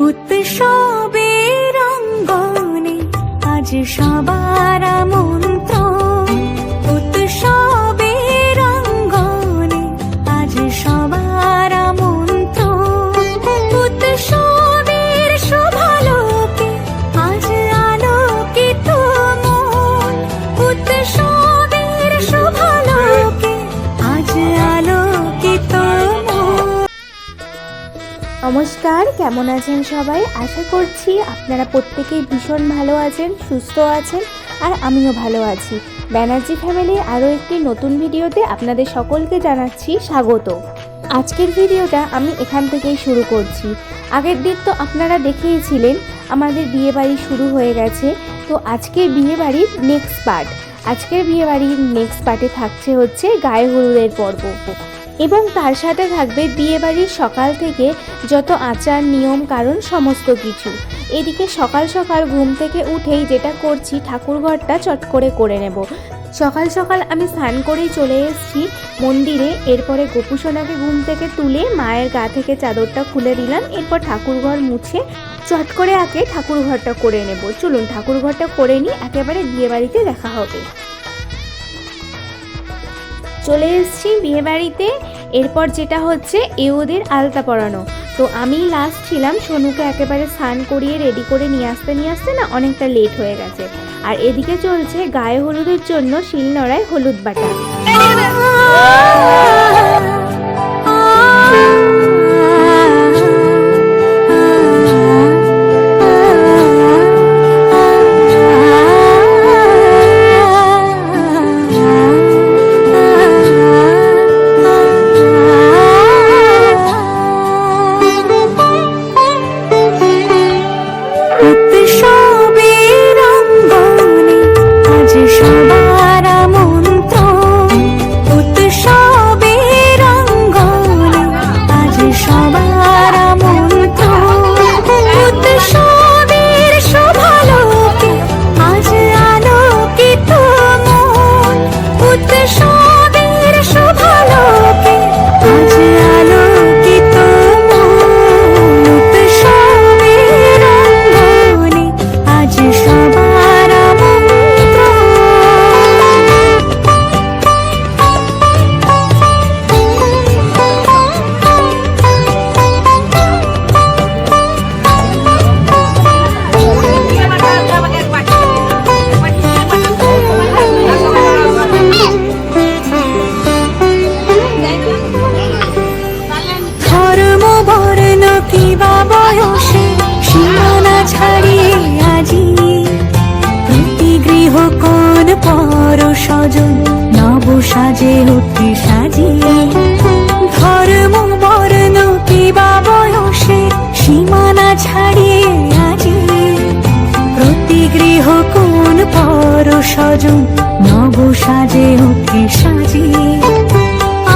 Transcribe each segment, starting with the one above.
উৎসবের অঙ্গনে আজ সবার আমন্ত্রণ, উৎসবের অঙ্গনে আজ সবার আমন্ত্রণ, উৎসবের শোভালোকে আজ আলোকিত মন, উৎসবের শোভালোকে আজ আলোকিত মন। নমস্কার, কেমন আছেন সবাই? আশা করছি আপনারা প্রত্যেকেই ভীষণ ভালো আছেন, সুস্থ আছেন, আর আমিও ভালো আছি। ব্যানার্জি ফ্যামিলির আরও একটি নতুন ভিডিওতে আপনাদের সকলকে জানাচ্ছি স্বাগত। আজকের ভিডিওটা আমি এখান থেকেই শুরু করছি। আগের দিন তো আপনারা দেখেইছিলেন আমাদের বিয়েবাড়ি শুরু হয়ে গেছে। তো আজকের বিয়েবাড়ির নেক্সট পার্ট, আজকের বিয়েবাড়ির নেক্সট পার্টে থাকছে হচ্ছে গায়ে হলুদের পর্ব, এবং তার সাথে থাকবে বিয়েবাড়ির সকাল থেকে যত আচার নিয়ম কারণ সমস্ত কিছু। এদিকে সকাল সকাল ঘুম থেকে উঠেই যেটা করছি, ঠাকুরঘরটা চট করে নেব। সকাল সকাল আমি স্নান করেই চলে এসেছি মন্দিরে। এরপরে গোপুসোনাকে ঘুম থেকে তুলে মায়ের গা থেকে চাদরটা খুলে দিলাম। এরপর ঠাকুরঘর মুছে চট করে আগে ঠাকুরঘরটা করে নেব। চলুন ঠাকুরঘরটা করে নিই, একেবারে বিয়েবাড়িতে দেখা হবে। চলে এসেছি বিয়েবাড়িতে। এরপর যেটা হচ্ছে ওদের আলতা পরানো। তো আমি লাস্ট ছিলাম, সোনুকে একেবারে স্নান করিয়ে রেডি করে নিয়ে আসতে না অনেকটা লেট হয়ে গেছে। আর এদিকে চলছে গায়ে হলুদের জন্য শিলনোড়ায় হলুদ বাটা। সাজে উঠে সাজিয়ে ধর্ম বর্ণ কিবা বয়সে সীমানা ছাড়িয়ে আজি প্রতি গৃহ কোন পর স্বজন নব সাজে উঠে সাজিয়ে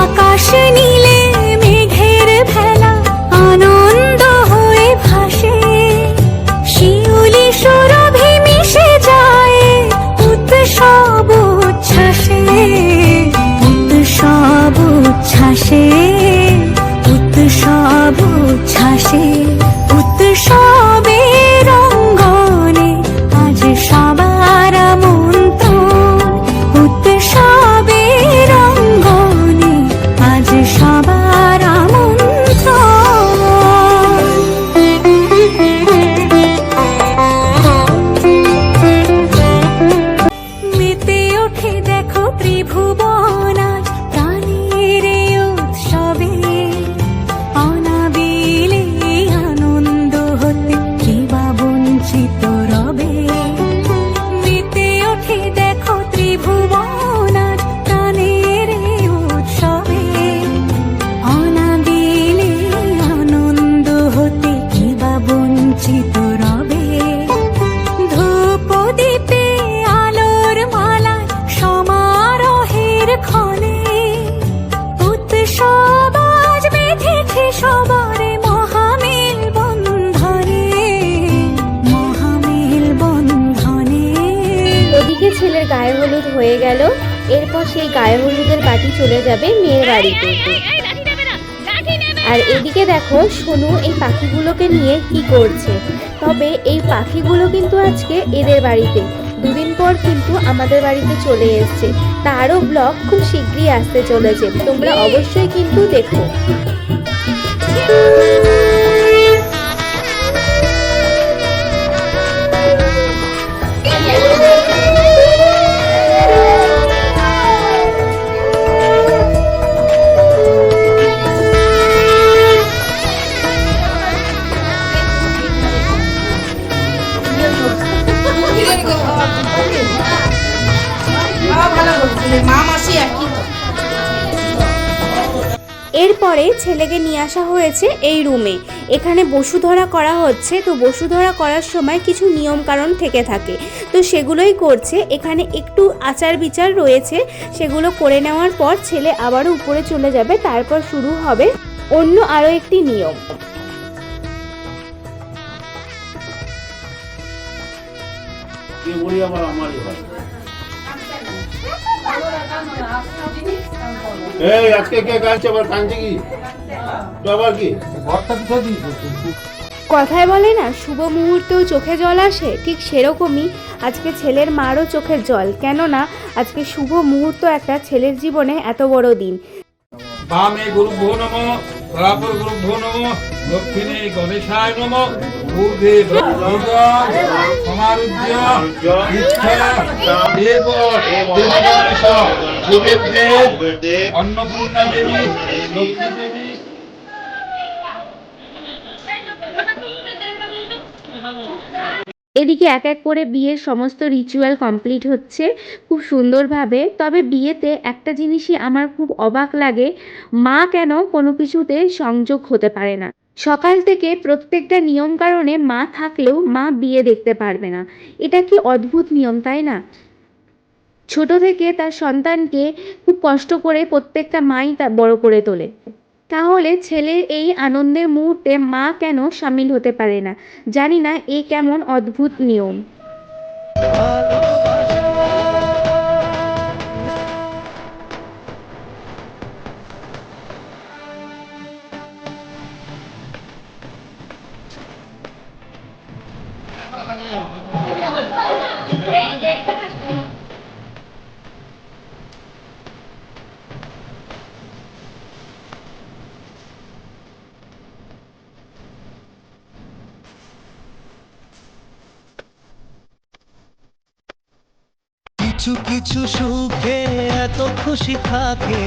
আকাশ নীলে মেঘের ভেলা আনন্দ হয়ে ভাসে শিউলি সুরভি মিশে যায় উৎসব উচ্ছ্বাসে উৎসব উচ্ছ্বাসে উৎসব উচ্ছ্বাসে উৎসবের অঙ্গনে আজ সবার আমন্ত্রণ উৎসবের অঙ্গনে আজ সবার আমন্ত্রণ মেতে ওঠে দেখো ত্রিভুবন প্রাণীর উৎসবে অনাবিলে আনন্দ হতে কিবা বঞ্চিত রবে মেতে ওঠে দেখো ত্রিভুবন প্রাণীর উৎসবে অনাবিলে আনন্দ হতে কিবা বঞ্চিত রবে ধূপ দীপে আলোর মালা সমারোহের ক্ষণে উৎসব আজ বেঁধেছে সবার মহামেল বন্ধনে মহামেল বন্ধনে। ওদিকে ছেলের গায়ে হলুদ হয়ে গেল। এরপর সেই গায়ে হলুদের বাটি চলে যাবে মেয়ের বাড়িতে। আর এদিকে দেখো সোনু এই পাখিগুলোকে নিয়ে কি করছে। তবে এই পাখিগুলো কিন্তু আজকে এদের বাড়িতে, দুদিন পর কিন্তু আমাদের বাড়িতে চলে এসছে। তারও ব্লগ খুব শীঘ্রই আসতে চলেছে, তোমরা অবশ্যই কিন্তু দেখো। এরপরে ছেলেকে নিয়ে আসা হয়েছে এই রুমে। এখানে বসুধরা করা হচ্ছে। তো বসুধরা করার সময় কিছু নিয়ম কারণ থেকে থাকে, তো সেগুলোই করছে। এখানে একটু আচার বিচার রয়েছে, সেগুলো করে নেওয়ার পর ছেলে আবারও উপরে চলে যাবে। তারপর শুরু হবে অন্য আরও একটি নিয়ম। এই আজকে কে কাঁদছে, আবার কাঁদছে কি? তো আবার কি? কথায় বলে না, শুভ মুহূর্তেও চোখে জল আসে, ঠিক সেরকমই আজকে ছেলের মারও চোখের জল। কেননা আজকে শুভ মুহূর্ত একটা ছেলের জীবনে এত বড় দিন। বামে গুরুভ্যো নমঃ, পরাপর গুরুভ্যো নমঃ, দক্ষিণে গণেশায় নমঃ, ঊর্ধ্বে ব্রহ্মণ সমারুহ্য ইচ্ছা দেব দেবগণেশ কুবেরদেব অন্নপূর্ণা দেবী লক্ষ্মী দেবী। এদিকে এক এক করে বিয়ের সমস্ত রিচুয়াল কমপ্লিট হচ্ছে খুব সুন্দরভাবে। তবে বিয়েতে একটা জিনিসই আমার খুব অবাক লাগে, মা কেন কোনো কিছুতে সংযোগ হতে পারে না। সকাল থেকে প্রত্যেকটা নিয়ম কারণে মা থাকলেও মা বিয়ে দেখতে পারবে না। এটা কি অদ্ভুত নিয়ম, তাই না? ছোট থেকে তার সন্তানকে খুব কষ্ট করে প্রত্যেকটা মাই তা বড় করে তোলে। তাহলে ছেলের এই আনন্দের মুহূর্তে মা কেন সামিল হতে পারে না? জানি না এ কেমন অদ্ভুত নিয়ম। কিছু কিছু সুখে এত খুশি থাকে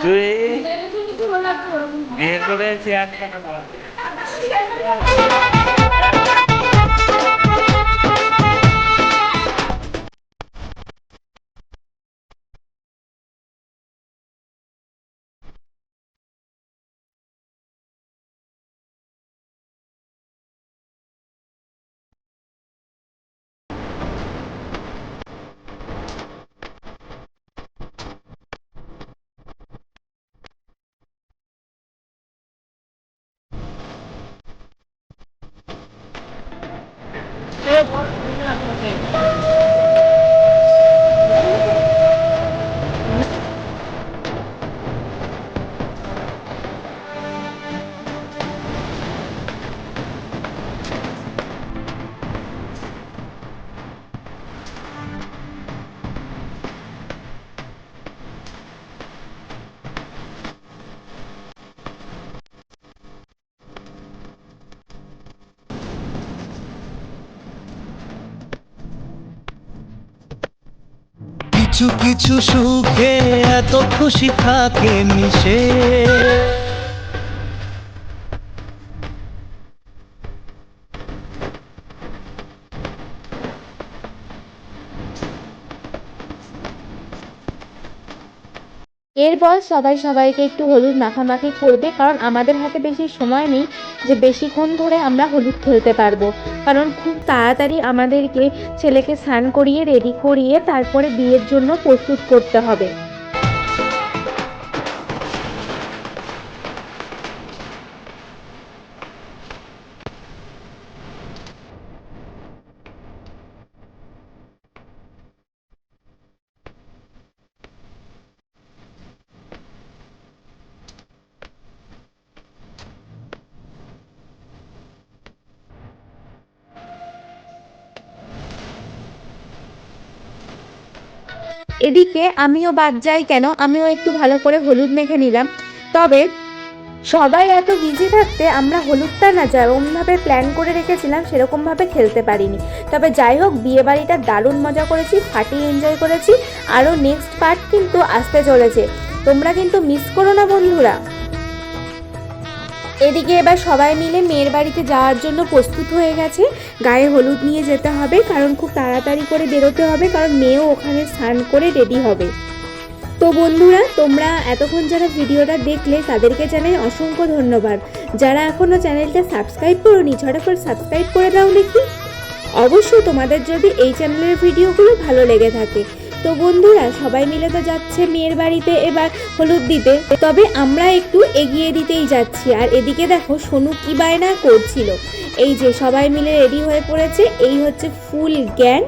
তুই বিয়ে করেছি একটা কিছু কিছু সুখে এত খুশি থাকে মিশে। এরপর সবাই সবাইকে একটু হলুদ মাখামাখি করবে, কারণ আমাদের হাতে বেশি সময় নেই যে বেশিক্ষণ ধরে আমরা হলুদ খেলতে পারবো, কারণ খুব তাড়াতাড়ি আমাদেরকে ছেলেকে স্নান করিয়ে রেডি করিয়ে তারপরে বিয়ের জন্য প্রস্তুত করতে হবে। এদিকে আমিও বাদ যাই কেন, আমিও একটু ভালো করে হলুদ মেখে নিলাম। তবে সবাই এত বিজি থাকতে আমরা হলুদটা না যেরকমভাবে প্ল্যান করে রেখেছিলাম সেরকমভাবে খেলতে পারিনি। তবে যাই হোক, বিয়ে বাড়িটা দারুণ মজা করেছি, ফাটিয়ে এনজয় করেছি। আরও নেক্সট পার্ট কিন্তু আসতে চলেছে, তোমরা কিন্তু মিস করো না বন্ধুরা। এদিকে এবার সবাই মিলে মেয়ের বাড়িতে যাওয়ার জন্য প্রস্তুত হয়ে গেছে। গায়ে হলুদ নিয়ে যেতে হবে, কারণ খুব তাড়াতাড়ি করে বেরোতে হবে, কারণ মেয়েও ওখানে স্নান করে রেডি হবে। তো বন্ধুরা, তোমরা এতক্ষণ যারা ভিডিওটা দেখলে তাদেরকে জানাই অসংখ্য ধন্যবাদ। যারা এখনও চ্যানেলটা সাবস্ক্রাইব করোনি ঝটাফট সাবস্ক্রাইব করে দাও দেখি। অবশ্যই তোমাদের যদি এই চ্যানেলের ভিডিওগুলো ভালো লেগে থাকে। তো বন্ধুরা, সবাই মিলে তো যাচ্ছে মেয়ের বাড়িতে এবার হলুদ দিতে, তবে আমরা একটু এগিয়ে দিতেই যাচ্ছি। আর এদিকে দেখো সোনু কি বায়না করছিল। এই যে সবাই মিলে রেডি হয়ে পড়েছে, এই হচ্ছে ফুল গ্যাং।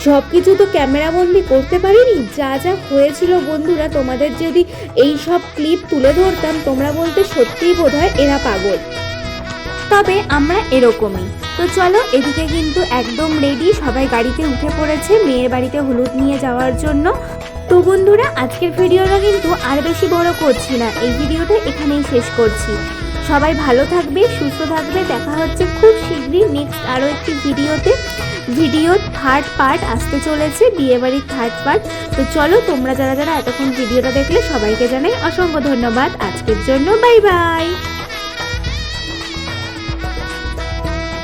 সবকিছু তো ক্যামেরাবন্দি করতে পারিনি, যা যা হয়েছিল বন্ধুরা, তোমাদের যদি এই সব ক্লিপ তুলে ধরতাম তোমরা বলতে সত্যিই বোধহয় এরা পাগল। তবে আমরা এরকমই। তো চলো, এদিকে কিন্তু একদম রেডি, সবাই গাড়িতে উঠে পড়েছে মেয়ের বাড়িতে হলুদ নিয়ে যাওয়ার জন্য। তো বন্ধুরা, আজকের ভিডিওটা কিন্তু আর বেশি বড় করছি না, এই ভিডিওটা এখানেই শেষ করছি। সবাই ভালো থাকবে, সুস্থ থাকবে, দেখা হচ্ছে খুব শীঘ্রই নেক্সট আরও একটি ভিডিওতে। ভিডিওর থার্ড পার্ট আসতে চলেছে, বিয়েবাড়ির থার্ড পার্ট। তো চলো, তোমরা যারা যারা এতক্ষণ ভিডিওটা দেখলে সবাইকে জানাই অসংখ্য ধন্যবাদ। আজকের জন্য বাই বাই।